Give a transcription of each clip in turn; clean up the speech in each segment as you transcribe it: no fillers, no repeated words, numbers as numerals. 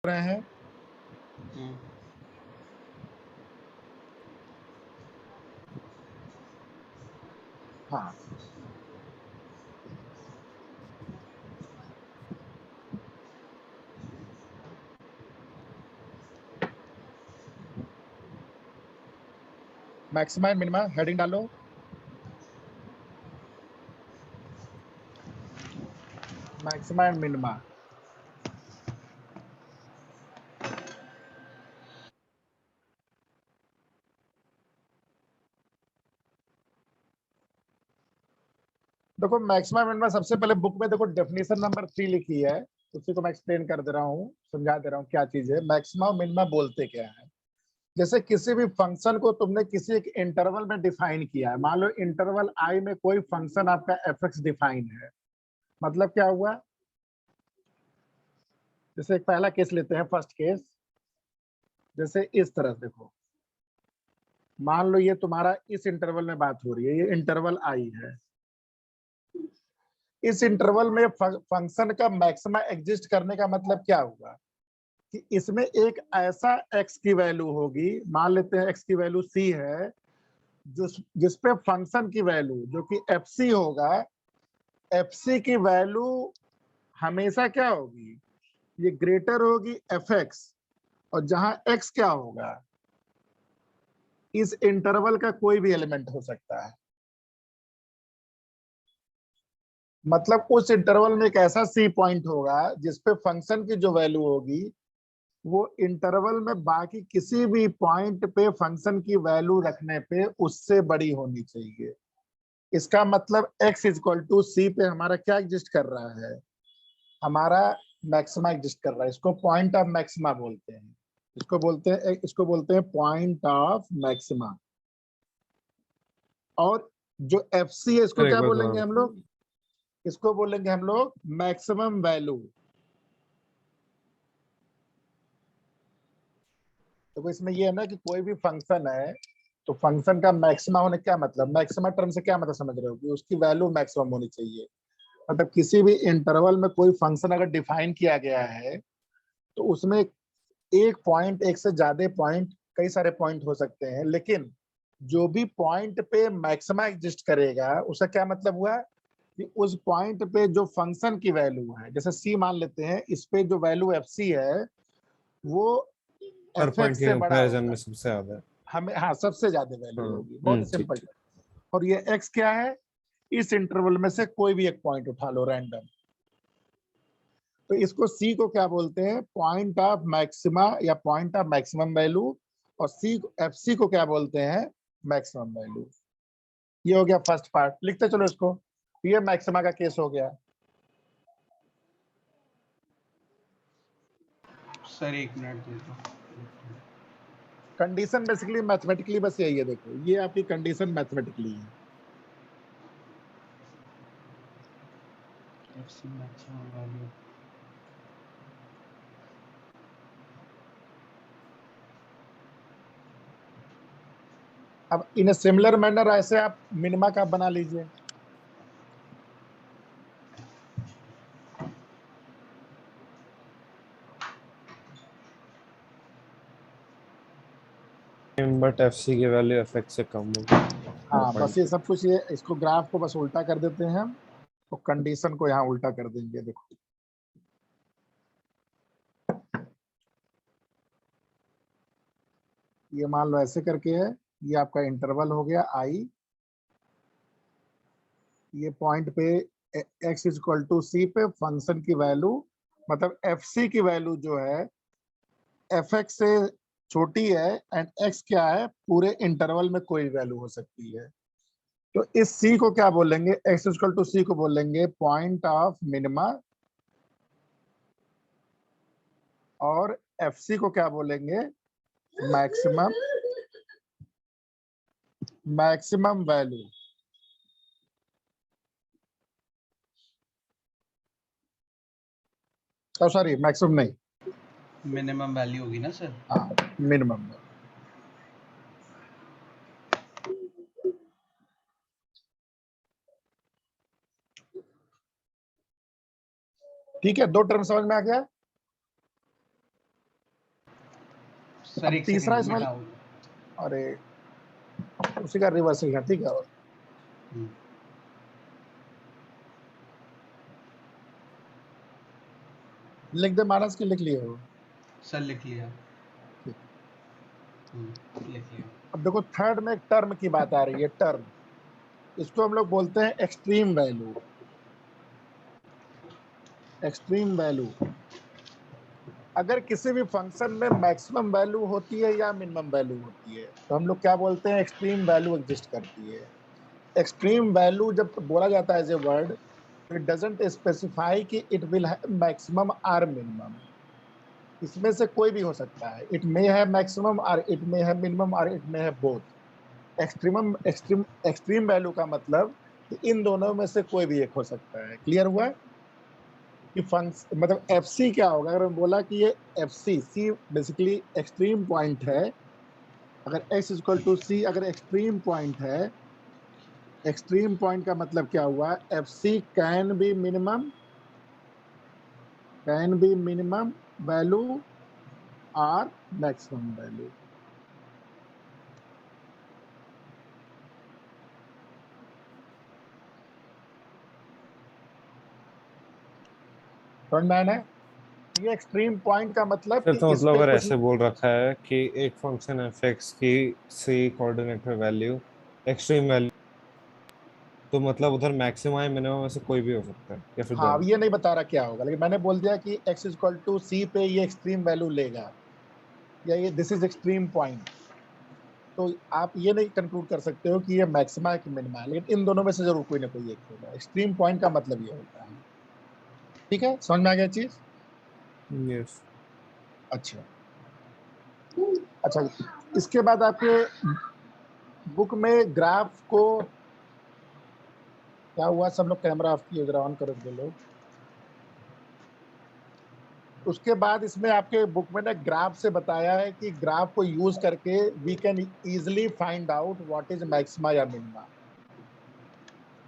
रहे हैं। हाँ, मैक्सिमा एंड मिनिमा हेडिंग डालो। Maxima and minima. देखो मैक्सिमा मिनिमा सबसे पहले बुक में देखो डेफिनेशन नंबर 3 लिखी है, उसी को मैं एक्सप्लेन कर दे रहा हूँ, समझा दे रहा हूँ क्या चीज है। मैक्सिमा और मिनिमा बोलते क्या है? जैसे किसी भी फंक्शन को तुमने किसी एक इंटरवल में डिफाइन किया है, मान लो इंटरवल आई में कोई फंक्शन आपका एफ एक्स डिफाइन है, मतलब क्या हुआ? जैसे एक पहला केस लेते हैं, फर्स्ट केस, जैसे इस तरह देखो, मान लो ये तुम्हारा इस इंटरवल में बात हो रही है, ये इंटरवल आई है। इस इंटरवल में फंक्शन का मैक्सिमा एग्जिस्ट करने का मतलब क्या हुआ कि इसमें एक ऐसा x की वैल्यू होगी, मान लेते हैं x की वैल्यू c है, जिस पे फंक्शन की वैल्यू जो कि fc होगा, fc की वैल्यू हमेशा क्या होगी? ये ग्रेटर होगी fx, और जहां x क्या होगा? इस इंटरवल का कोई भी एलिमेंट हो सकता है। मतलब उस इंटरवल में एक ऐसा सी पॉइंट होगा जिसपे फंक्शन की जो वैल्यू होगी वो इंटरवल में बाकी किसी भी पॉइंट पे फंक्शन की वैल्यू रखने पे उससे बड़ी होनी चाहिए। इसका मतलब x इक्वल टू सी पे हमारा क्या एग्जिस्ट कर रहा है? हमारा मैक्सिमा एग्जिस्ट कर रहा है। इसको पॉइंट ऑफ मैक्सिमा बोलते हैं। इसको बोलते हैं पॉइंट ऑफ मैक्सिमा। और जो एफ सी है इसको क्या बोलेंगे हम लोग? इसको बोलेंगे हम लोग मैक्सिमम वैल्यू। तो इसमें ये है ना कि कोई भी फंक्शन है तो फंक्शन का मैक्सिमा होने क्या मतलब, मैक्सिमा टर्म से क्या मतलब समझ रहे हो कि उसकी वैल्यू मैक्सिमम होनी चाहिए। मतलब किसी भी इंटरवल में कोई फंक्शन अगर डिफाइन किया गया है तो उसमें एक पॉइंट, एक से ज्यादा पॉइंट, कई सारे पॉइंट हो सकते हैं, लेकिन जो भी पॉइंट पे मैक्सिमा एग्जिस्ट करेगा उसका क्या मतलब हुआ कि उस पॉइंट पे जो फंक्शन की वैल्यू है, जैसे सी मान लेते हैं, इस पे जो वैल्यू एफ सी है वो एफ एक्स से बड़ा होगा। सबसे ज्यादा हमें हाँ सबसे ज्यादा वैल्यू होगी, बहुत ही सिंपल। और ये x क्या है? इस इंटरवल में से कोई भी एक पॉइंट उठा लो रैंडम। तो इसको c को क्या बोलते हैं? पॉइंट ऑफ मैक्सिमा या पॉइंट ऑफ मैक्सिमम वैल्यू। और सी एफ सी को क्या बोलते हैं? Maximum value. ये हो गया फर्स्ट पार्ट, लिखते चलो इसको। ये मैक्सिमा का केस हो गया। सर एक मिनट दे दो। कंडीशन बेसिकली मैथमेटिकली बस यही है, देखो ये आपकी कंडीशन मैथमेटिकली है। FC maximum value. अब इन सिमिलर मैनर ऐसे आप मिनिमा का बना लीजिए। बट एफसी की वैल्यू एफएक्स से कम होगी। हाँ बस ये सब कुछ, ये इसको ग्राफ को बस उल्टा कर देते हैं हम, तो कंडीशन को यहाँ उल्टा कर देंगे। देखो ये मान लो ऐसे करके है, ये आपका इंटरवल हो गया आई। ये पॉइंट पे x इक्वल टू सी पे फंक्शन की वैल्यू, मतलब एफ सी की वैल्यू जो है एफ एक्स से छोटी है, एंड x क्या है? पूरे इंटरवल में कोई वैल्यू हो सकती है। तो इस c को क्या बोलेंगे? x इक्वल टू सी को बोलेंगे पॉइंट ऑफ मिनिमा। और एफ सी को क्या बोलेंगे? Maximum value. सॉरी मैक्सिमम नहीं, मिनिमम वैल्यू होगी ना सर? हाँ मिनिमम। ठीक है, दो टर्म समझ में आ गया। सर अब एक तीसरा सेकंड इसमें, मैं डाउन। अरे उसी का रिवर्स लिखा, ठीक है। लिख दे मानस की, लिख लिए हो? सर लिख लिया। ठीक। लिख लिया। अब देखो थर्ड में एक टर्म की बात आ रही है, टर्म, इसको हम लोग बोलते हैं एक्सट्रीम वैल्यू। एक्सट्रीम वैल्यू, अगर किसी भी फंक्शन में मैक्सिमम वैल्यू होती है या मिनिमम वैल्यू होती है तो हम लोग क्या बोलते हैं, एक्सट्रीम वैल्यू एग्जिस्ट करती है। एक्सट्रीम वैल्यू जब बोला जाता है as a word, it doesn't specify कि इट विल मैक्सिमम और मिनिमम, इसमें से कोई भी हो सकता है। इट मे है मैक्सिमम और इट मे है मिनिमम और इट मे है बोथ। एक्सट्रीम वैल्यू का मतलब कि इन दोनों में से कोई भी एक हो सकता है। क्लियर हुआ कि फंक्शन मतलब एफ सी क्या होगा? अगर मैं बोला कि ये F C basically extreme point है, अगर x इक्वल टू सी अगर एक्सट्रीम पॉइंट है, एक्सट्रीम पॉइंट का मतलब क्या हुआ? F C can be minimum value और मैक्सिमम वैल्यू। समझ में आया ना? ये एक्सट्रीम पॉइंट का मतलब फिर कि तो इस मतलब पे अगर कुछ, ऐसे बोल रखा है कि एक फंक्शन एफ एक्स की सी कोऑर्डिनेट में वैल्यू एक्सट्रीम वैल्यू, तो मतलब उधर मैक्सिमम या मिनिमम में से कोई भी हो सकता है या फिर हाँ अब दोनों? ये नहीं बता रहा क्या होगा, लेकिन मैंने बोल दिया कि x इक्वल टू सी पे ये एक्सट्रीम वैल्यू लेगा, या ये दिस इज एक्सट्रीम पॉइंट। तो आप ये नहीं कंक्लूड कर सकते हो कि ये मैक्सिमा है कि मिनिमा है, लेकिन इन दोनों में से जरूर कोई ना कोई एक होगा। एक्सट्रीम पॉइंट का मतलब ये होता है। ठीक है, समझ में आ गया चीज? यस। अच्छा, अच्छा, इसके बाद आपके बुक में ग्राफ को क्या हुआ? सब लोग कैमरा ऑफ किए, जरा ऑन करो दो लोग। उसके बाद इसमें आपके बुक में ना ग्राफ से बताया है कि ग्राफ को यूज करके we can easily find out what is maxima या मिनिमा।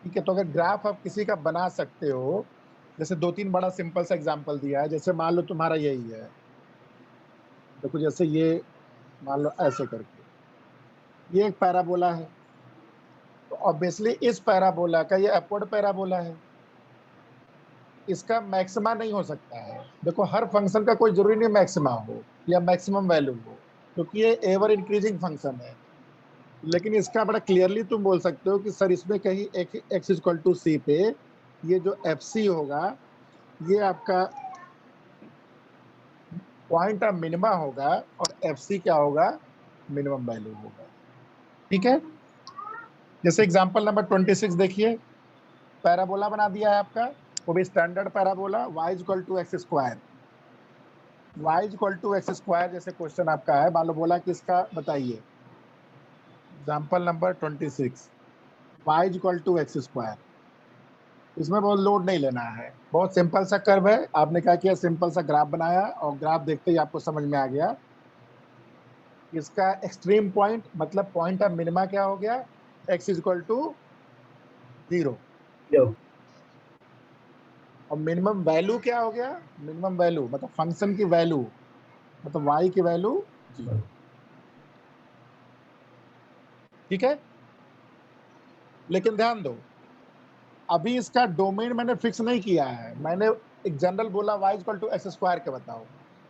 ठीक है, तो अगर ग्राफ आप किसी का बना सकते हो, जैसे दो तीन बड़ा सिंपल सा एग्जांपल दिया है, जैसे मान लो तुम्हारा यही है, देखो जैसे ये, मान लो ऐसे करके ये एक पैराबोला है, तो ऑब्वियसली इस पैराबोला का ये अपवर्ड पैराबोला है, इसका मैक्सिमा नहीं हो सकता है। देखो हर फंक्शन का कोई जरूरी नहीं मैक्सिमा हो या मैक्सिमम वैल्यू हो, क्योंकि ये एवर इंक्रीजिंग फंक्शन है। लेकिन इसका बड़ा क्लियरली तुम बोल सकते हो कि सर इसमें कहीं एक्स इक्वल टू सी पे ये जो एफ सी होगा, ये आपका पॉइंट ऑफ मिनिमा होगा और एफ सी क्या होगा? मिनिमम वैल्यू होगा। ठीक है, जैसे एग्जांपल नंबर 26 देखिए, पैराबोला बना दिया है आपका, वो भी standard parabola, y equal to x square. y equal to x square जैसे क्वेश्चन आपका है, मान लो बोला कि इसका बताइए, example number 26, y equal to x square. इसमें बहुत लोड नहीं लेना है, बहुत सिंपल सा कर्व है। आपने क्या किया, सिंपल सा ग्राफ बनाया और ग्राफ देखते ही आपको समझ में आ गया इसका एक्सट्रीम पॉइंट मतलब पॉइंट ऑफ मिनिमा क्या हो गया? x equal to 0। और मिनिमम वैल्यू क्या हो गया? मिनिमम वैल्यू मतलब फंक्शन की वैल्यू, मतलब y की वैल्यू 0। ठीक है, लेकिन ध्यान दो, अभी इसका डोमेन मैंने फिक्स नहीं किया है, मैंने एक जनरल बोला y equal to x square के बताओ।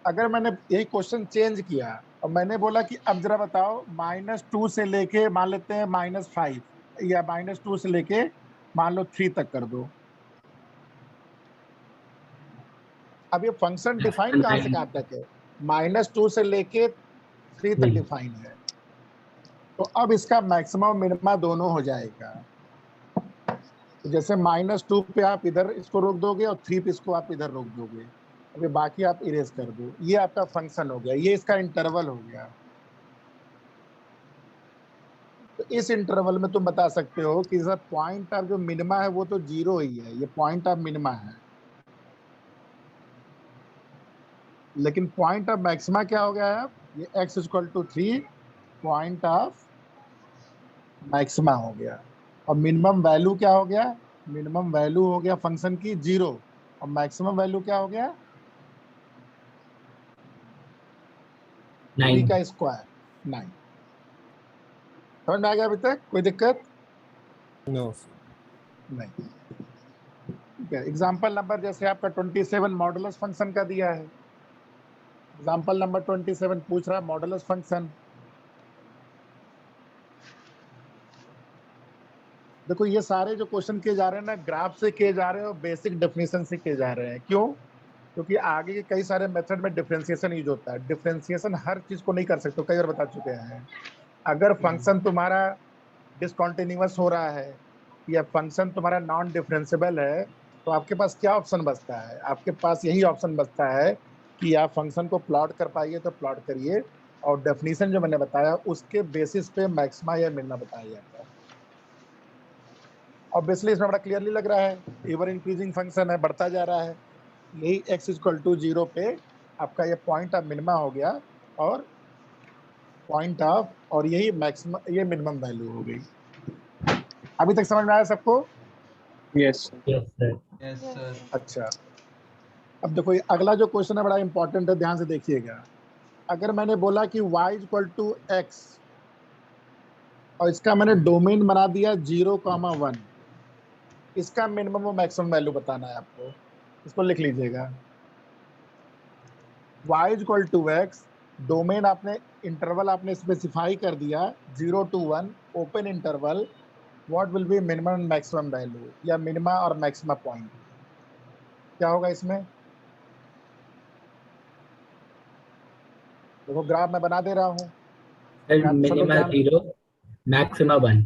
अगर मैंने यही क्वेश्चन चेंज किया और मैंने बोला कि अब जरा बताओ -2 से लेके मान लेते हैं -5, या -2 से लेके मान लो 3 तक कर दो, अब ये फंक्शन डिफाइन कहां से कहां तक है? -2 से लेके 3 तक डिफाइन है, तो अब इसका मैक्सिमम मिनिमा दोनों हो जाएगा। तो जैसे -2 पे आप इधर इसको रोक दोगे और 3 पे इसको आप इधर रोक दोगे, अभी बाकी आप इरेज कर दो, ये आपका फंक्शन हो गया, ये इसका इंटरवल हो गया। तो इस इंटरवल में तुम बता सकते हो कि सर पॉइंट ऑफ जो मिनिमा है वो तो 0 ही है, ये पॉइंट ऑफ मिनिमा है, लेकिन पॉइंट ऑफ मैक्सिमा क्या हो गया है? ये x equal to 3 point of maxima हो गया। और मिनिमम वैल्यू क्या हो गया? मिनिमम वैल्यू हो गया फंक्शन की 0, और मैक्सिमम वैल्यू क्या हो गया? 3 9। का स्क्वायर 9। समझ में आ गया अभी तक? कोई दिक्कत नो नहीं? ठीक है। एग्जाम्पल नंबर जैसे आपका 27 मॉडुलस फंक्शन का दिया है। एग्जाम्पल नंबर 27 पूछ रहा है मॉडुलस फंक्शन। देखो ये सारे जो क्वेश्चन किए जा रहे हैं ना, ग्राफ से किए जा रहे हैं और बेसिक डेफिनेशन से किए जा रहे हैं। क्यों? क्योंकि आगे के कई सारे मेथड में डिफरेंशिएशन यूज होता है। डिफरेंशिएशन हर चीज को नहीं कर सकते, कई बार बता चुके हैं। अगर फंक्शन तुम्हारा डिसकंटिन्यूअस हो रहा है या फंक्शन तुम्हारा नॉन डिफरेंशिएबल है, तो आपके पास क्या ऑप्शन बचता है? आपके पास यही ऑप्शन बचता है कि आप फंक्शन को प्लॉट कर पाइए तो प्लॉट करिए, और डेफिनेशन जो मैंने बताया उसके बेसिस पे मैक्सिमा या मिनिमा बताया जाता है। ऑब्वियसली इसमें बड़ा क्लियरली लग रहा है, एवर इंक्रीजिंग फंक्शन है, बढ़ता जा रहा है। यही x इक्वल टू 0 पे आपका ये पॉइंट ऑफ मिनिमा हो गया, और पॉइंट ऑफ, और यही मैक्सिमम, ये मिनिमम वैल्यू हो गई। अभी तक समझ में आया सबको? Yes yes sir. Yes sir. अच्छा, अब देखो ये अगला जो क्वेश्चन है बड़ा इंपॉर्टेंट है, ध्यान से देखिएगा। अगर मैंने बोला कि y इक्वल टू x और इसका मैंने डोमेन बना दिया 0,1, इसका मिनिमम और मैक्सिमम वैल्यू बताना है आपको। इसको लिख लीजिएगा, y equal to x, domain आपने, इंटरवल आपने स्पेसिफाई कर दिया 0 to 1, open interval, what will be minimum and maximum value, या मिनिमा और मैक्सिमा पॉइंट क्या होगा इसमें? देखो ग्राफ मैं बना दे रहा हूँ, सर ध्यान सुनो, मिनिमा ध्यान। 0, मैक्सिमा 1।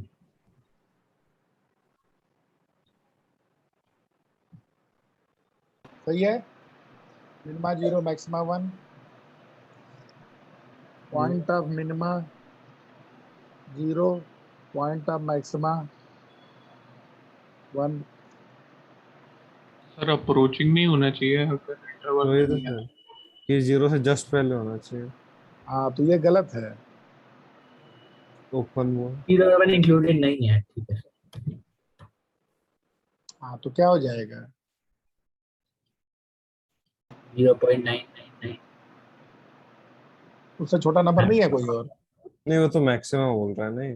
सही है, minima 0 maxima 1, point of minima 0, point of maxima 1। Sir approaching नहीं होना चाहिए अगर इंटरवल वही में तो नहीं है। सर, ये 0 से जस्ट पहले होना चाहिए, हाँ तो ये गलत है। ओपन हुआ। 0 इंक्लूडेड नहीं है, ठीक है सर। हाँ तो क्या हो जाएगा? 0.999। उससे छोटा नंबर नहीं है कोई और? नहीं वो तो मैक्सिमम बोल रहा है, नहीं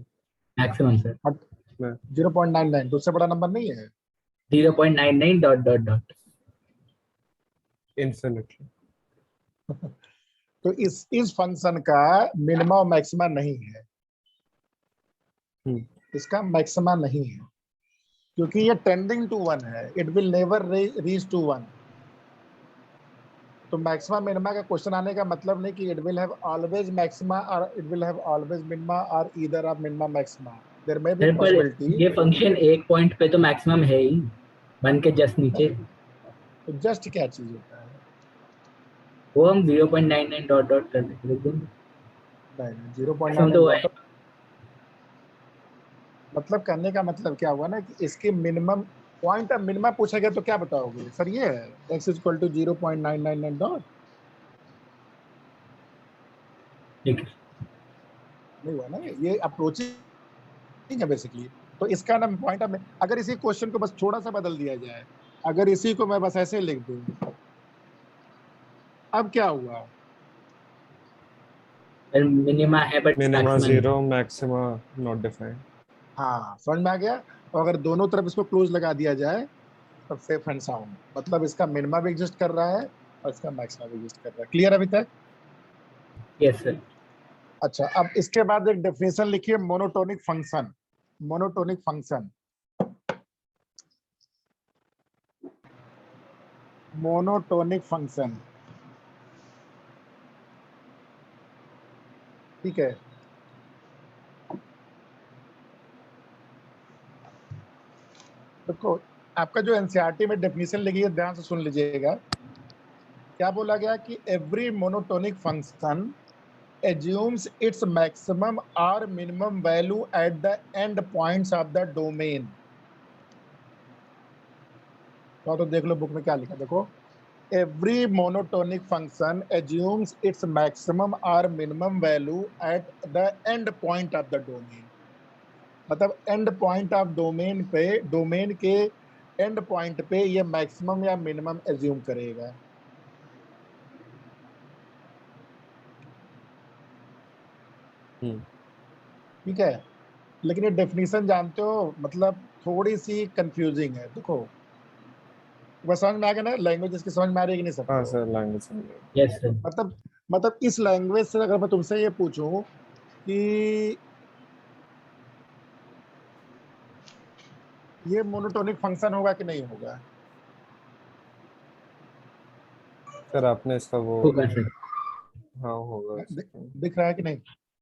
मैक्सिमम सर। हट, मैं 0.99 तो उससे बड़ा नंबर नहीं है। 0.99 डॉट डॉट डॉट। इन्फिनिटली। तो इस फंक्शन का मिनिमा और मैक्सिमा नहीं है, इसका मैक्सिमा नहीं है, क्योंकि ये टेंडिंग टू 1 है, it will never reach to 1। तो मैक्सिमा मिनिमा का क्वेश्चन आने का मतलब नहीं कि it will have always maxima और it will have always minima और either of minima maxima, there may be सर पर पॉसिबिलिटी। ये फंक्शन एक पॉइंट पे तो मैक्सिमम है ही, 1 के जस्ट नीचे। तो जस्ट क्या चीज होता है? वो हम 0.99 डॉट डॉट कर देंगे। नहीं, मैक्सिमम 0.99 तो डॉट, मतलब करने का मतलब क्या हुआ ना कि इसके मिनिमम, पॉइंट ऑफ मिनिमा पूछा गया तो क्या बताओगे सर? ये है x इक्वल टू 0.999 डॉट, ठीक है। नहीं हुआ ना, ये अप्रोचिंग है बेसिकली। तो इसका नाम पॉइंट ऑफ, अगर इसी क्वेश्चन को बस थोड़ा सा बदल दिया जाए, अगर इसी को मैं बस ऐसे लिख दूं, अब क्या हुआ? सर मिनिमा है बट मिनिमा मैक्सिमम नहीं। 0, मैक्सिमा नॉट डिफाइंड। हाँ समझ में आ गया। और अगर दोनों तरफ इसको क्लोज लगा दिया जाए तब सेफ एंड साउंड, मतलब इसका मिनिमा भी एग्जिस्ट कर रहा है और इसका मैक्सिमा भी एग्जिस्ट कर रहा है। क्लियर अभी तक? Yes sir. अच्छा, अब इसके बाद एक डेफिनेशन लिखिए, monotonic function. Monotonic function, monotonic function, ठीक है। देखो आपका जो एनसीईआरटी में डेफिनेशन लिखी है, ध्यान से सुन लीजिएगा। क्या बोला गया कि every monotonic function assumes its maximum or minimum value at the end points of the domain। तो देख लो बुक में क्या लिखा, देखो, every monotonic function assumes its maximum or minimum value at the end point of the domain। मतलब end point of domain पे, domain के end point पे ये maximum या minimum assume करेगा। हम्म, ठीक है, लेकिन ये डेफिनेशन जानते हो, मतलब थोड़ी सी कंफ्यूजिंग है। देखो वह समझ में आ गया ना, लैंग्वेज इसकी समझ में आ रही है कि नहीं हाँ सबको? सर लैंग्वेज समझ गया। Yes sir. मतलब इस लैंग्वेज से अगर मैं तुमसे ये पूछूं कि ये मोनोटोनिक फंक्शन होगा कि नहीं होगा? सर आपने इसका वो होगा सर। हाँ होगा दिख रहा है कि नहीं?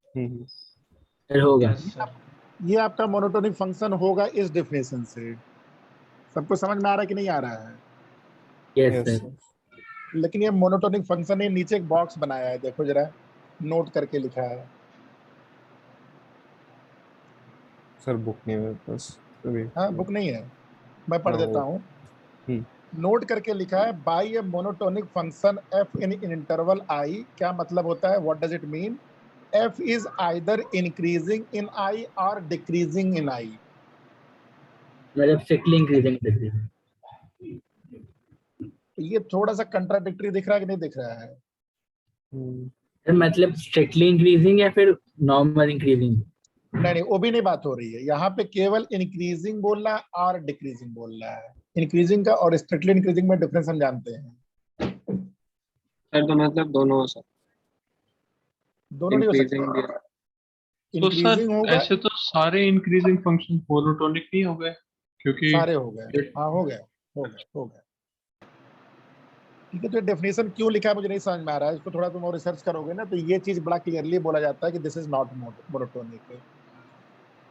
हम्म, सर होगा। Yes sir. ये आपका मोनोटोनिक फंक्शन होगा इस डेफिनेशन से। सबको समझ में आ रहा है कि नहीं आ रहा है? Yes yes sir. सर। लेकिन ये मोनोटोनिक फंक्शन है, नीचे एक बॉक्स बनाया है, देखो जरा, नोट करके लिखा है। सर बुक नहीं है मेरे पास अभी। हाँ, बुक नहीं है, मैं पढ़ हाँ देता वो हूँ। हम्म, नोट करके लिखा है, by a monotonic function f in interval I. क्या मतलब होता है? What does it mean? F is either increasing in I और डिक्रीजिंग इन आई। मतलब स्ट्रिक्टली इंक्रीजिंग डिक्रीजिंग। ये थोड़ा सा कंट्राडिक्टरी दिख रहा है कि नहीं दिख रहा है? हम्म, सर मतलब स्ट्रिक्टली इंक्रीजिंग या फिर नॉर्मल इंक्रीजिंग? नहीं नहीं, वो भी नहीं बात हो रही है यहाँ पे, केवल इंक्रीजिंग बोल रहा है और डिक्रीजिंग बोल रहा है। इंक्रीजिंग का और स्ट्रिक्टली इंक्रीजिंग में डिफरेंस हम जानते हैं। सर तो मतलब दोनों सर, दोनों नहीं हो सकते। इंक्रीजिंग भी। तो सर इंक्रीजिंग होगा, ऐसे तो सारे इंक्रीजिंग फंक्शन मोनोटोनिक नहीं हो गए, क्योंकि सारे हो गए। हाँ हो गए, हो गए, हो गए। ठीक है, तो डेफिनेशन क्यों लिखा है मुझे नहीं समझ में आ रहा है। इसको थोड़ा तुम और रिसर्च करोगे ना तो ये चीज बड़ा क्लियरली बोला जाता है कि दिस इज नॉट मोनोटोनिक।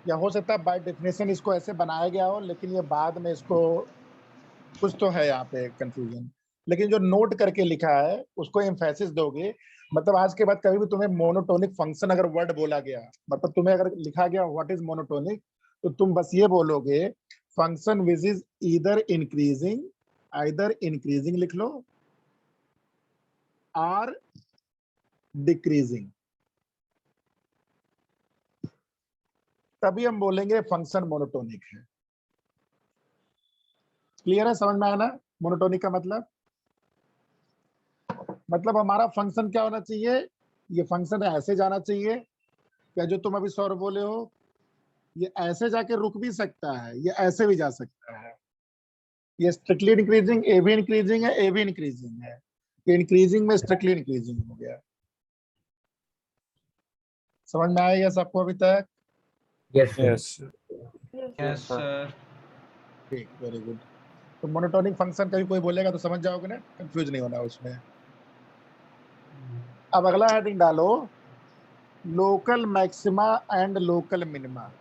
या हो सकता है बाय डेफिनेशन इसको ऐसे बनाया गया हो, लेकिन ये बाद में इसको कुछ तो है यहाँ पे कंफ्यूजन। लेकिन जो नोट करके लिखा है उसको एम्फेसिस दोगे। मतलब आज के बाद कभी भी तुम्हें मोनोटोनिक फंक्शन अगर वर्ड बोला गया, मतलब तुम्हें अगर लिखा गया व्हाट इज मोनोटोनिक, तो तुम बस ये बोलोगे function which is either increasing, either increasing लिख लो, और डिक्रीजिंग। तभी हम बोलेंगे फंक्शन मोनोटोनिक है। क्लियर है? समझ में आया ना मोनोटोनिक का मतलब? मतलब हमारा फंक्शन क्या होना चाहिए? ये फंक्शन ऐसे जाना चाहिए, क्या जो तुम अभी सौर बोले हो, ये ऐसे जाके रुक भी सकता है, ये ऐसे भी जा सकता है। ये स्ट्रिक्टली इंक्रीजिंग, ए भी इंक्रीजिंग है, ए भी इंक्रीजिंग है। ये इंक्रीजिंग में स्ट्रिक्टली इंक्रीजिंग हो गया। समझ में आएगा सबको अभी तक? Yes sir. Yes yes sir. ठीक, वेरी गुड। तो मोनोटोनिक फंक्शन कभी कोई बोलेगा तो समझ जाओगे ना, कंफ्यूज नहीं होना उसमें। अब अगला हेडिंग डालो, local maxima and local minima.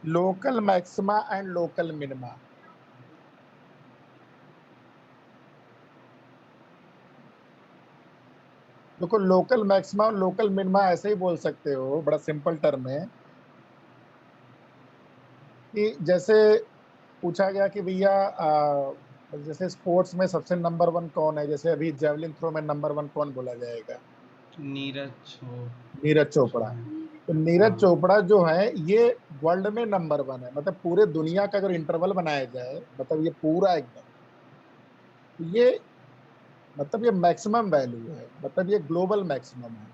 Local maxima and local minima. देखो लोकल मैक्सिमा और लोकल मिनिमा ऐसे ही बोल सकते हो, बड़ा सिंपल टर्म है। कि जैसे पूछा गया कि भैया जैसे स्पोर्ट्स में सबसे नंबर 1 कौन है, जैसे अभी जेवलिन थ्रो में नंबर 1 कौन बोला जाएगा? नीरज हो। नीरज चोपड़ा। तो नीरज हाँ। चोपड़ा जो है ये वर्ल्ड में नंबर 1 है, मतलब पूरे दुनिया का अगर इंटरवल बनाया जाए, मतलब ये पूरा एकदम, ये मतलब ये मैक्सिमम वैल्यू है, मतलब ये ग्लोबल मैक्सिमम है।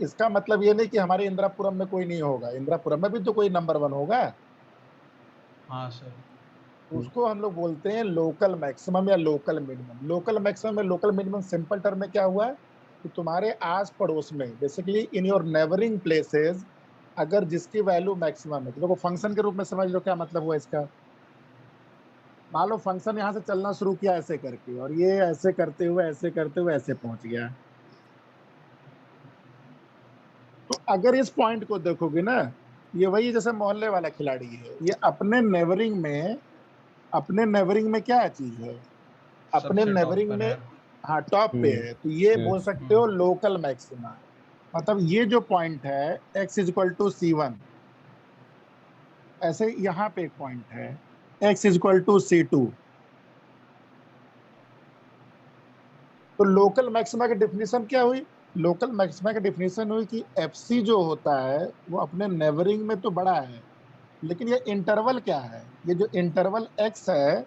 इसका मतलब ये नहीं कि हमारे इंदिरापुरम में कोई नहीं होगा, इंदिरापुरम में भी तो कोई नंबर 1 होगा। हाँ सर। उसको हम लोग बोलते हैं लोकल मैक्सिमम या लोकल मिनिमम। लोकल मैक्सिमम या लोकल मिनिमम सिंपल टर्म में क्या हुआ कि तुम्हारे आस पड़ोस में, basically in your neighbouring places, अगर जिसकी वैल्यू मैक्सिमम है, तो देखो फंक्शन के रूप में समझ लो क्या मतलब हुआ इसका। मान लो फंक्शन यहाँ से चलना शुरू किया ऐसे करके, और ये ऐसे करते हुए ऐसे करते हुए ऐसे पहुंच गया। तो अगर इस पॉइंट को देखोगे ना, ये वही जैसे मोहल्ले वाला खिलाड़ी है, ये अपने नेबरिंग में क्या चीज है, अपने सबसे टॉप नेबरिंग पर में, है। हाँ टॉप पे है, तो ये बोल यस सकते हो लोकल मैक्सिमा। मतलब ये जो पॉइंट है x इक्वल टू C1, ऐसे यहाँ पे एक पॉइंट है x इक्वल टू C2। तो लोकल मैक्सिमा की डेफिनेशन क्या हुई? लोकल मैक्सिमा की डेफिनेशन हुई कि FC जो होता है वो अपने नेबरिंग में तो बड़ा है, लेकिन ये इंटरवल क्या है, ये जो इंटरवल x है,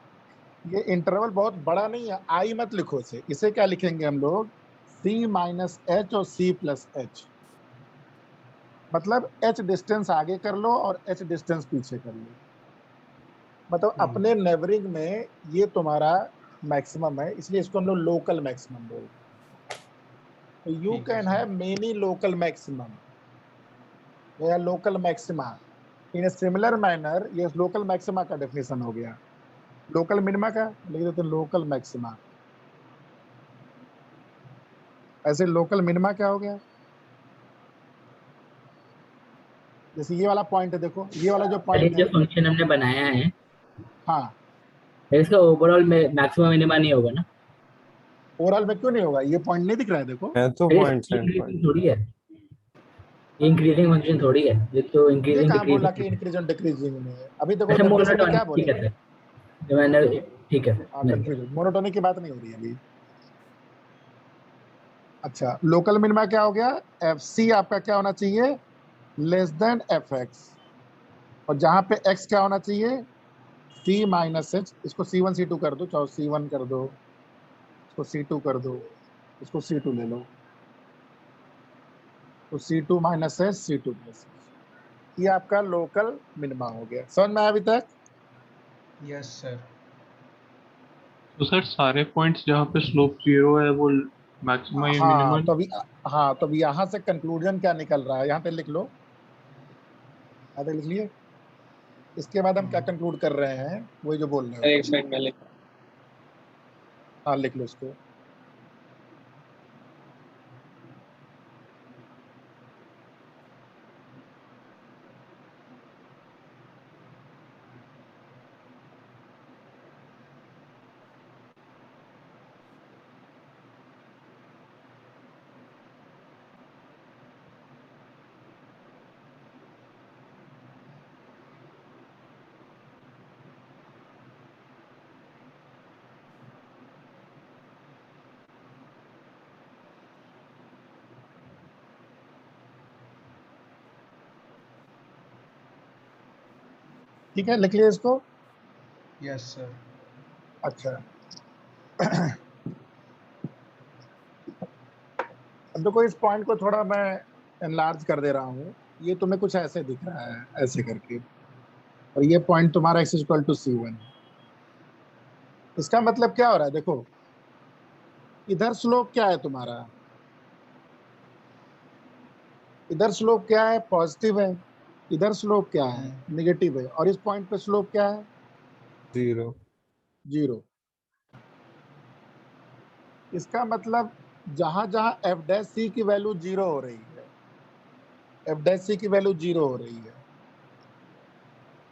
ये इंटरवल बहुत बड़ा नहीं है। आई मत लिखो, इसे इसे क्या लिखेंगे हम लोग? C माइनस एच और C प्लस एच, मतलब h डिस्टेंस आगे कर लो और h डिस्टेंस पीछे कर लो, मतलब अपने नेबरिंग में ये तुम्हारा मैक्सिमम है, इसलिए इसको हम लोग लोकल मैक्सिमम बोलते हैं। तो यू ठीक है can sir. Have many local maximum या local maxima in a similar manner. ये लोकल मैक्सिमा का डेफिनेशन हो गया। लोकल मिनिमा का लिख देते हैं लोकल मैक्सिमा। ऐसे लोकल मिनिमा क्या हो गया, जैसे ये वाला पॉइंट है, देखो ये वाला जो ये पॉइंट जो है, फंक्शन हमने बनाया है हाँ इसका ओवरऑल में मैक्सिमम मिनिमा नहीं होगा ना? ओवरऑल में क्यों नहीं होगा, ये पॉइंट नहीं दिख रहा है देखो। है तो ये पॉइंट्स एंड पॉइंट। इंक्रीजिंग थोड़ी है, इंक्रीजिंग फंक्शन थोड़ी है, ये तो ये इंक्रीजिंग कहाँ बोला कि डिक्रीजिंग। इंक्रीज और डिक्रीजिंग में है, अभी देखो अच्छा डेफिनेशन में क्या मोनोटोनिक, ठीक बोले। है सर, जो मैंने, ठीक है सर, हाँ मिल गया। कंफ्यूजन, मोनोटोनिक की बात नहीं हो रही है अभी। अच्छा लोकल मिनिमा क्या हो गया, एफ सी आपका क्या होना चाहिए, लेस देन एफ एक्स, और जहां पे एक्स क्या होना चाहिए, सी माइनस एच। इसको सी वन सी टू कर दो, चाहो सी वन कर दो, इसको सी टू कर दो, इसको सी टू ले लो, तो c two minus h c two plus, ये आपका लोकल मिनिमा हो गया। समझ में आया अभी तक? Yes sir. तो सर सारे पॉइंट्स जहाँ पे स्लोप 0 है वो मैक्सिमा या हाँ मिनिमम? तो अभी, हाँ तो अभी यहाँ से कंक्लूजन क्या निकल रहा है, यहाँ पे लिख लो, यहाँ पे लिख लिए। इसके बाद हम क्या कंक्लूड कर रहे हैं, वही जो बोल रहे हो। एक मिनट में लिख। हाँ लिख लो इसको। ठीक है लिख लिया इसको। Yes sir. अच्छा अब देखो इस पॉइंट को थोड़ा मैं एनलार्ज कर दे रहा हूँ, ये तुम्हें कुछ ऐसे दिख रहा है ऐसे करके, और ये पॉइंट तुम्हारा x इक्वल टू c1। इसका मतलब क्या हो रहा है, देखो इधर स्लोप क्या है तुम्हारा, इधर स्लोप क्या है, पॉजिटिव है, इधर स्लोप क्या है, नेगेटिव है, और इस पॉइंट पे स्लोप क्या है, 0। जीरो। इसका मतलब जहां जहां एफ डैश सी की वैल्यू जीरो हो रही है, एफ डैश सी की वैल्यू जीरो हो रही है,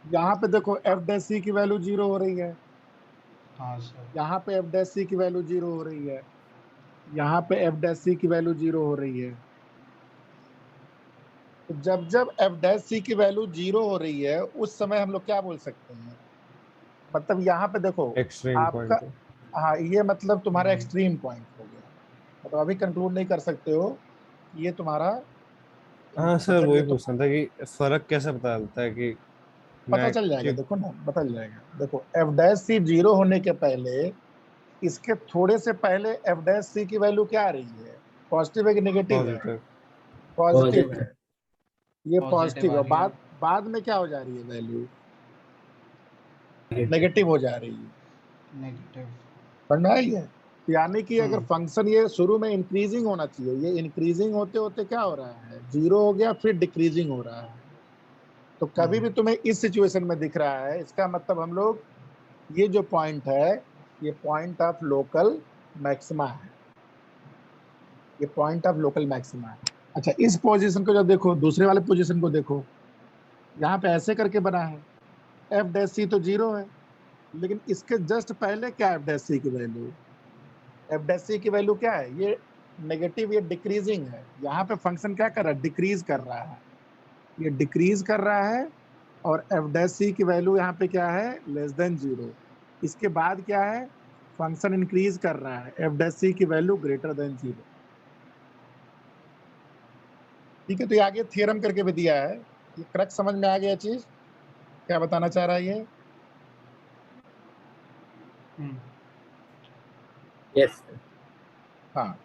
यहाँ पे देखो एफ डैश सी की वैल्यू जीरो हो रही है, हाँ सर। यहाँ पे एफ डैश सी की वैल्यू जीरो हो रही है, यहाँ पे एफ डैश सी की वैल्यू जीरो हो रही है। तो जब जब एफ डैश सी की वैल्यू जीरो हो रही है उस समय हम लोग क्या बोल सकते हैं, मतलब यहाँ पे देखो एक्सट्रीम आपका, पॉइंट है। हाँ ये मतलब तुम्हारा एक्सट्रीम पॉइंट हो गया, मतलब अभी कंक्लूड नहीं कर सकते हो ये तुम्हारा, हाँ सर मतलब वही ये तो पूछना था कि फर्क कैसे पता चलता है कि पता मैं चल जाएगा, कि देखो ना बदल जाएगा। देखो एफ डैश सी जीरो होने के पहले, इसके थोड़े से पहले एफ डैश सी की वैल्यू क्या आ रही है, पॉजिटिव है कि नेगेटिव है, पॉजिटिव। पॉजिटिव है, पॉजिटिव। ये पॉजिटिव पॉजिटिव आ है। रही है। बाद में क्या हो जा रही है वैल्यू, नेगेटिव हो जा रही है। नेगेटिव। समझ में आई है? यानी कि अगर फंक्शन ये शुरू में इंक्रीजिंग होना चाहिए, ये इंक्रीजिंग होते होते क्या हो रहा है, जीरो हो गया, फिर डिक्रीजिंग हो रहा है। तो कभी भी तुम्हें इस सिचुएशन में दिख रहा है, इसका मतलब हम लोग, ये जो पॉइंट है ये पॉइंट ऑफ लोकल मैक्सिमा है, ये पॉइंट ऑफ लोकल मैक्सिमा है। अच्छा इस पोजीशन को जब देखो, दूसरे वाले पोजीशन को देखो, यहाँ पे ऐसे करके बना है, एफ डैश सी तो जीरो है, लेकिन इसके जस्ट पहले क्या एफ डैश सी की वैल्यू, एफ डैश सी की वैल्यू क्या है, ये नेगेटिव, ये डिक्रीजिंग है। यहाँ पे फंक्शन क्या कर रहा है, डिक्रीज कर रहा है, ये डिक्रीज कर रहा है, और एफ डैश सी की वैल्यू यहाँ पे क्या है, लेस देन जीरो। इसके बाद क्या है, फंक्शन इंक्रीज कर रहा है, एफ डैश सी की वैल्यू ग्रेटर देन जीरो। ठीक है, तो ये आगे थियरम करके भी दिया है, ये करेक्ट समझ में आ गया चीज, क्या बताना चाह रहा है ये? यस। हाँ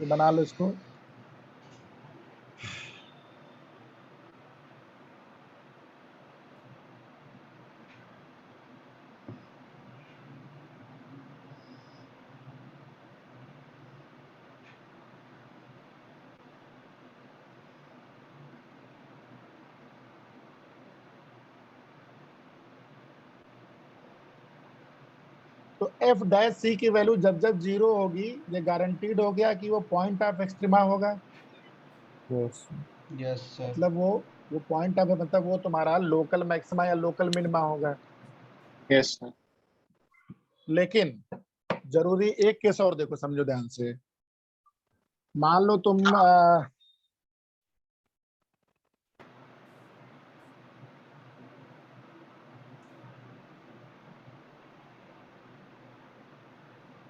ये बना लो इसको। तो एफ डैश सी की वैल्यू जब जब 0 होगी, ये गारंटीड हो गया कि वो पॉइंट ऑफ एक्सट्रीमा होगा। Yes yes sir. मतलब वो पॉइंट ऑफ, मतलब वो तुम्हारा लोकल मैक्सिमा या लोकल मिनिमा होगा। Yes sir. लेकिन जरूरी एक केस और देखो, समझो ध्यान से। मान लो तुम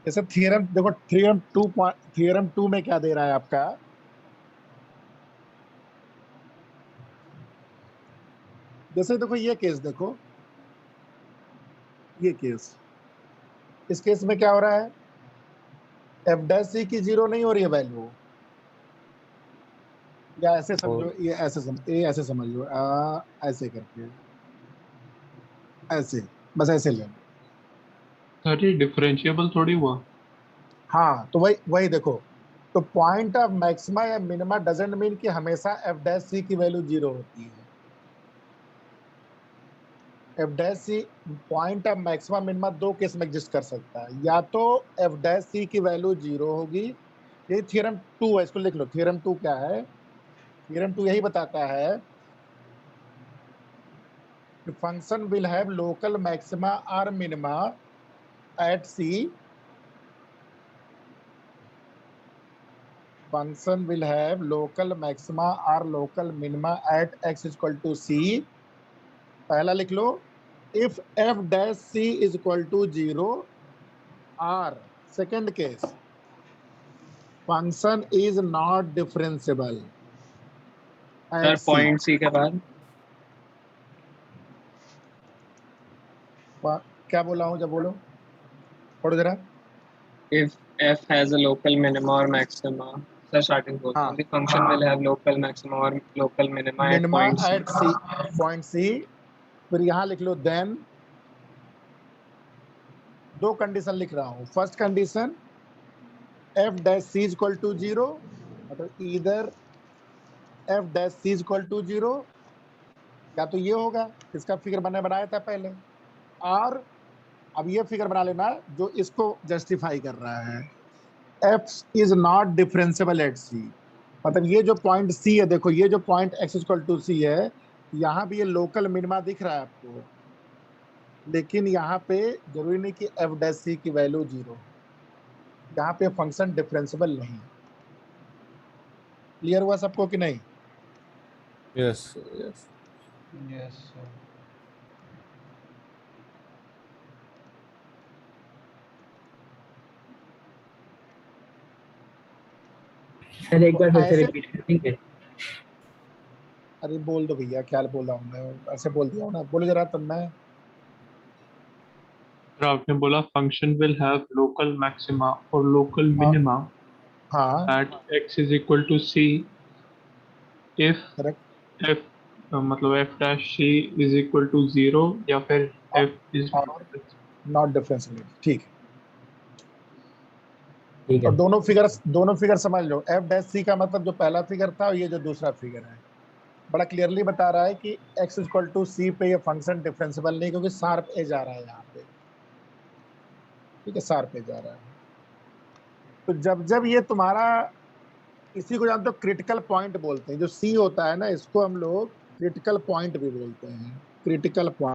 जैसे थ्योरम देखो, थ्योरम 2 में क्या दे रहा है आपका, जैसे देखो ये केस देखो, ये केस, इस केस में क्या हो रहा है, एफ डैश सी की 0 नहीं हो रही है वैल्यू, या ऐसे समझो, ये ऐसे समझ लो, ऐसे करके, ऐसे, बस ऐसे ले लो। सर ये डिफरेंशिएबल थोड़ी हुआ। हाँ, तो वही देखो, तो पॉइंट ऑफ मैक्सिमा या मिनिमा डजंट मीन कि हमेशा एफ डैश सी की वैल्यू 0 होती है। F dash c point of maxima minima दो केस में एग्जिस्ट कर सकता है, या तो एफ डैश सी की वैल्यू 0 होगी, ये थ्योरम 2 है, इसको लिख लो। थ्योरम 2 क्या है, थ्योरम 2 यही बताता है कि function will have local maxima और minima at c, function will have local maxima or local minima at x is equal to c। पहला लिख लो, if f dash c is equal to 0, or second case, function is not differentiable sir at c। Point c के बाद क्या बोला हूँ, जब बोलो पढ़ो जरा। if f has a local minima or maxima, sir starting बोलता हूँ, the function will have local maxima or local minima at minima point c। At c, point c. फिर यहाँ लिख लो देन, दो कंडीशन लिख रहा हूँ। First condition, f dash c is equal to 0, मतलब इधर f dash c is equal to 0, या तो ये होगा, इसका फिगर मैंने बनाया था पहले, और अब ये फिगर बना लेना जो इसको जस्टिफाई कर रहा है, f is not differentiable at c. मतलब ये जो पॉइंट सी है, देखो ये जो point x equal to c है, यहाँ भी ये लोकल मिनिमा दिख रहा है आपको, लेकिन यहाँ पे जरूरी नहीं कि एफ डैश सी की वैल्यू 0, यहाँ पे फंक्शन डिफरेंशिएबल नहीं। क्लियर हुआ सबको कि नहीं? Yes yes. Yes sir. Sir एक बार फिर से ऐसे, रिपीट कर देंगे? अरे बोल दो भैया, क्या बोल रहा हूँ मैं, ऐसे बोल दिया हूँ ना, बोलो जरा तब मैं। सर आपने बोला function will have local maxima और लोकल मिनिमा हाँ at x is equal to c if correct. f मतलब f dash c is equal to 0 या फिर f इज और नॉट डिफरेंशिएबल, ठीक है। ठीक है। और दोनों फिगर समझ लो, एफ डैश सी का मतलब जो पहला फिगर था और ये जो दूसरा फिगर है, बड़ा क्लियरली बता रहा है कि x इक्वल टू सी पे ये फंक्शन डिफरेंशिएबल नहीं, क्योंकि शार्प एज आ रहा है यहाँ पे, ठीक है, शार्प एज आ रहा है। तो जब जब ये तुम्हारा, इसी को जानते हो क्रिटिकल पॉइंट बोलते हैं, जो सी होता है ना, इसको हम लोग क्रिटिकल पॉइंट भी बोलते हैं, क्रिटिकल पॉइंट।